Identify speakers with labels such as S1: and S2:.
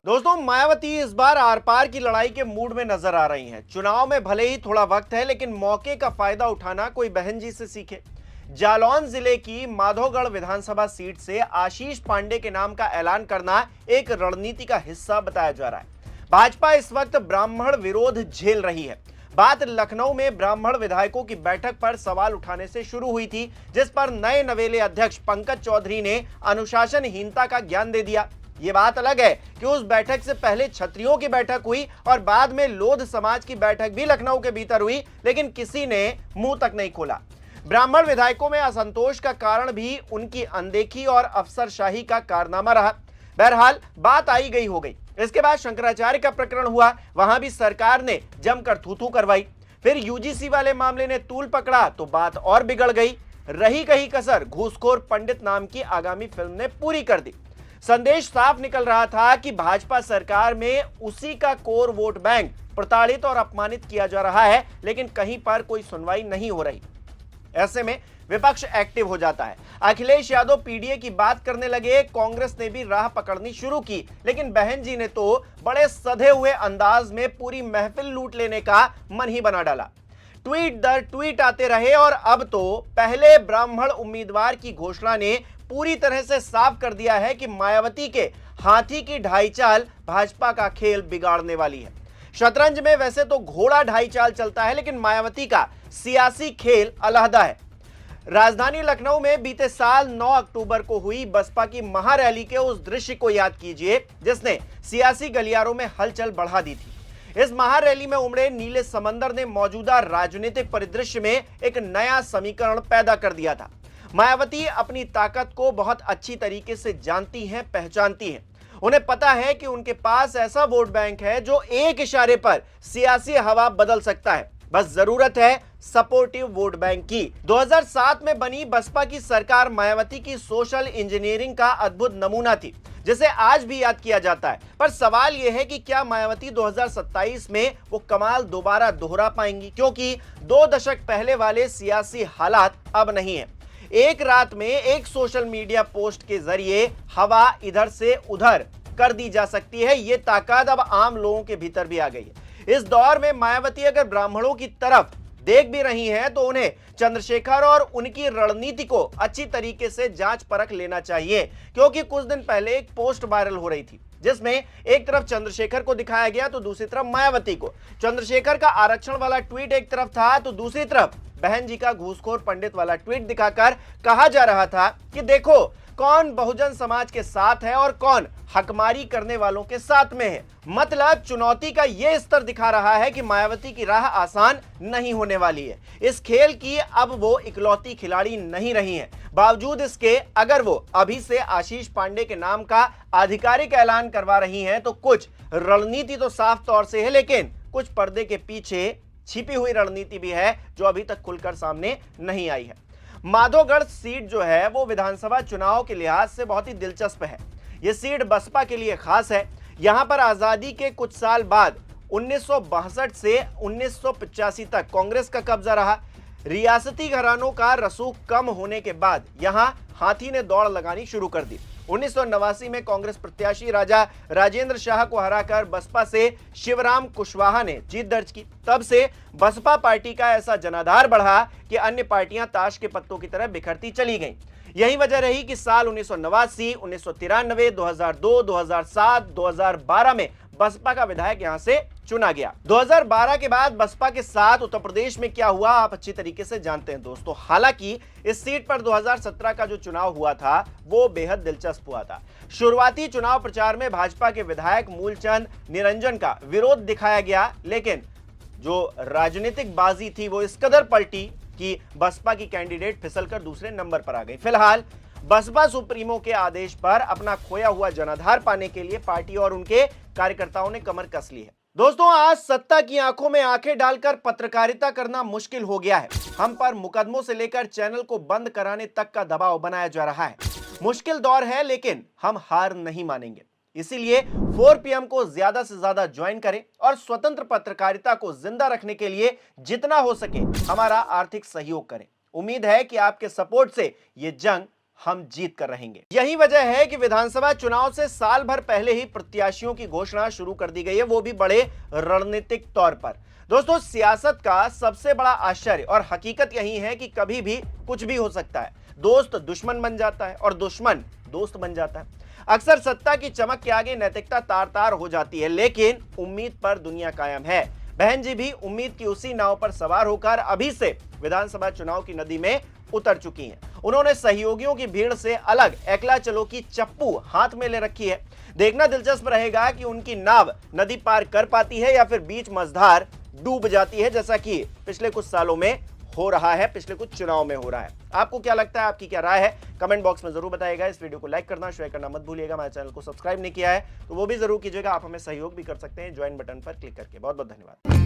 S1: दोस्तों, मायावती इस बार आर पार की लड़ाई के मूड में नजर आ रही हैं। चुनाव में भले ही थोड़ा वक्त है, लेकिन मौके का फायदा उठाना कोई बहन जी से सीखे। जालौन जिले की माधोगढ़ विधानसभा सीट से आशीष पांडे के नाम का ऐलान करना एक रणनीति का हिस्सा बताया जा रहा है। भाजपा इस वक्त ब्राह्मण विरोध झेल रही है। बात लखनऊ में ब्राह्मण विधायकों की बैठक पर सवाल उठाने से शुरू हुई थी, जिस पर नए नवेले अध्यक्ष पंकज चौधरी ने अनुशासनहीनता का ज्ञान दे दिया। ये बात अलग है कि उस बैठक से पहले क्षत्रियों की बैठक हुई और बाद में लोध समाज की बैठक भी लखनऊ के भीतर हुई, लेकिन किसी ने मुंह तक नहीं खोला। ब्राह्मण विधायकों में असंतोष का कारण भी उनकी अनदेखी और अफसरशाही का कारनामा रहा। बहरहाल बात आई गई हो गई। इसके बाद शंकराचार्य का प्रकरण हुआ, वहां भी सरकार ने जमकर थू-थू करवाई। फिर यूजीसी वाले मामले ने तूल पकड़ा तो बात और बिगड़ गई। रही कही कसर घूसखोर पंडित नाम की आगामी फिल्म ने पूरी कर दी। संदेश साफ निकल रहा था कि भाजपा सरकार में उसी का कोर वोट बैंक प्रताड़ित और अपमानित किया जा रहा है, लेकिन कहीं पर कोई सुनवाई नहीं हो रही। ऐसे में विपक्ष एक्टिव हो जाता है। अखिलेश यादव पीडीए की बात करने लगे, कांग्रेस ने भी राह पकड़नी शुरू की, लेकिन बहन जी ने तो बड़े सधे हुए अंदाज में पूरी महफिल लूट लेने का मन ही बना डाला। ट्वीट दर ट्वीट आते रहे और अब तो पहले ब्राह्मण उम्मीदवार की घोषणा ने पूरी तरह से साफ कर दिया है कि मायावती के हाथी की ढाई चाल भाजपा का खेल बिगाड़ने वाली है। शतरंज में वैसे तो घोड़ा ढाई चाल चलता है, लेकिन मायावती का सियासी खेल अलहदा है। राजधानी लखनऊ में बीते साल 9 अक्टूबर को हुई बसपा की महारैली के उस दृश्य को याद कीजिए, जिसने सियासी गलियारों में हलचल बढ़ा दी थी। इस महारैली में उमड़े नीले समंदर ने मौजूदा राजनीतिक परिदृश्य में एक नया समीकरण पैदा कर दिया था। मायावती अपनी ताकत को बहुत अच्छी तरीके से जानती हैं, पहचानती हैं। उन्हें पता है कि उनके पास ऐसा वोट बैंक है जो एक इशारे पर सियासी हवा बदल सकता है। बस जरूरत है सपोर्टिव वोट बैंक की। 2007 में बनी बसपा की सरकार मायावती की सोशल इंजीनियरिंग का अद्भुत नमूना थी, जिसे आज भी याद किया जाता है। पर सवाल यह है कि क्या मायावती 2027 में वो कमाल दोबारा दोहरा पाएंगी, क्योंकि 2 दशक पहले वाले सियासी हालात अब नहीं है। एक रात में एक सोशल मीडिया पोस्ट के जरिए हवा इधर से उधर कर दी जा सकती है। ये ताकत अब आम लोगों के भीतर भी आ गई है। इस दौर में मायावती अगर ब्राह्मणों की तरफ देख भी रही हैं, तो उन्हें चंद्रशेखर और उनकी रणनीति को अच्छी तरीके से जांच परख लेना चाहिए, क्योंकि कुछ दिन पहले एक पोस्ट वायरल हो रही थी, जिसमें एक तरफ चंद्रशेखर को दिखाया गया तो दूसरी तरफ मायावती को। चंद्रशेखर का आरक्षण वाला ट्वीट एक तरफ था तो दूसरी तरफ बहन जी का घूसखोर पंडित वाला ट्वीट दिखाकर कहा जा रहा था कि देखो कौन बहुजन समाज के साथ है और कौन हकमारी करने वालों के साथ में है। मतलब चुनौती का यह स्तर दिखा रहा है कि मायावती की राह आसान नहीं होने वाली है। इस खेल की अब वो इकलौती खिलाड़ी नहीं रही हैं। बावजूद इसके अगर वो अभी से आशीष पांडे के नाम का आधिकारिक ऐलान करवा रही हैं, तो कुछ रणनीति तो साफ तौर से है, लेकिन कुछ पर्दे के पीछे छिपी हुई रणनीति भी है जो अभी तक खुलकर सामने नहीं आई है। माधोगढ़ सीट जो है वो विधानसभा चुनाव के लिहाज से बहुत ही दिलचस्प है। यह सीट बसपा के लिए खास है। यहां पर आजादी के कुछ साल बाद 1962 से 1985 तक कांग्रेस का कब्जा रहा। रियासती घरानों का रसूख कम होने के बाद यहां हाथी ने दौड़ लगानी शुरू कर दी। 1989 में कांग्रेस प्रत्याशी राजा राजेंद्र शाह को हराकर बसपा से शिवराम कुशवाहा ने जीत दर्ज की। तब से बसपा पार्टी का ऐसा जनाधार बढ़ा कि अन्य पार्टियां ताश के पत्तों की तरह बिखरती चली गईं। यही वजह रही कि साल 1989, 1993, 2002, 2007, 2012 में बसपा का विधायक यहां से चुना गया। 2012 के बाद बसपा के साथ उत्तर प्रदेश में क्या हुआ आप अच्छी तरीके से जानते हैं दोस्तों। हालांकि इस सीट पर 2017 का जो चुनाव हुआ था वो बेहद दिलचस्प हुआ था। शुरुआती चुनाव प्रचार में भाजपा के विधायक मूलचंद निरंजन का विरोध दिखाया गया, लेकिन जो राजनीतिक बाजी थी वो इस कदर पलटी कि बसपा की कैंडिडेट फिसलकर दूसरे नंबर पर आ गई। फिलहाल बसपा सुप्रीमो के आदेश पर अपना खोया हुआ जनाधार पाने के लिए पार्टी और उनके कार्यकर्ताओं ने कमर कस ली है। दोस्तों, आज सत्ता की आंखों में आंखें डालकर पत्रकारिता करना मुश्किल हो गया है। हम पर मुकदमों से लेकर चैनल को बंद कराने तक का दबाव बनाया जा रहा है। मुश्किल दौर है, लेकिन हम हार नहीं मानेंगे। इसीलिए 4 PM को ज्यादा से ज्यादा ज्वाइन करें और स्वतंत्र पत्रकारिता को जिंदा रखने के लिए जितना हो सके हमारा आर्थिक सहयोग करें। उम्मीद है कि आपके सपोर्ट से ये जंग हम जीत कर रहेंगे। यही वजह है कि विधानसभा चुनाव से साल भर पहले ही प्रत्याशियों की घोषणा शुरू कर दी गई है, वो भी बड़े रणनीतिक तौर पर। दोस्तों, सियासत का सबसे बड़ा आश्चर्य और हकीकत यही है कि कभी भी कुछ भी हो सकता है। दोस्त दुश्मन बन जाता है और दुश्मन दोस्त बन जाता है। अक्सर सत्ता की चमक के आगे नैतिकता तार तार हो जाती है, लेकिन उम्मीद पर दुनिया कायम है। बहन जी भी उम्मीद की उसी नाव पर सवार होकर अभी से विधानसभा चुनाव की नदी में उतर चुकी हैं। उन्होंने सहयोगियों की भीड़ से अलग एकला चलो की चप्पू हाथ में ले रखी है। देखना दिलचस्प रहेगा कि उनकी नाव नदी पार कर पाती है या फिर बीच मझधार डूब जाती है, जैसा कि पिछले कुछ सालों में हो रहा है, पिछले कुछ चुनाव में हो रहा है। आपको क्या लगता है, आपकी क्या राय है, कमेंट बॉक्स में जरूर बताइएगा। इस वीडियो को लाइक करना, शेयर करना मत भूलिएगा। हमारे चैनल को सब्सक्राइब नहीं किया है तो वो भी जरूर कीजिएगा। आप हमें सहयोग भी कर सकते हैं ज्वाइन बटन पर क्लिक करके। बहुत बहुत धन्यवाद।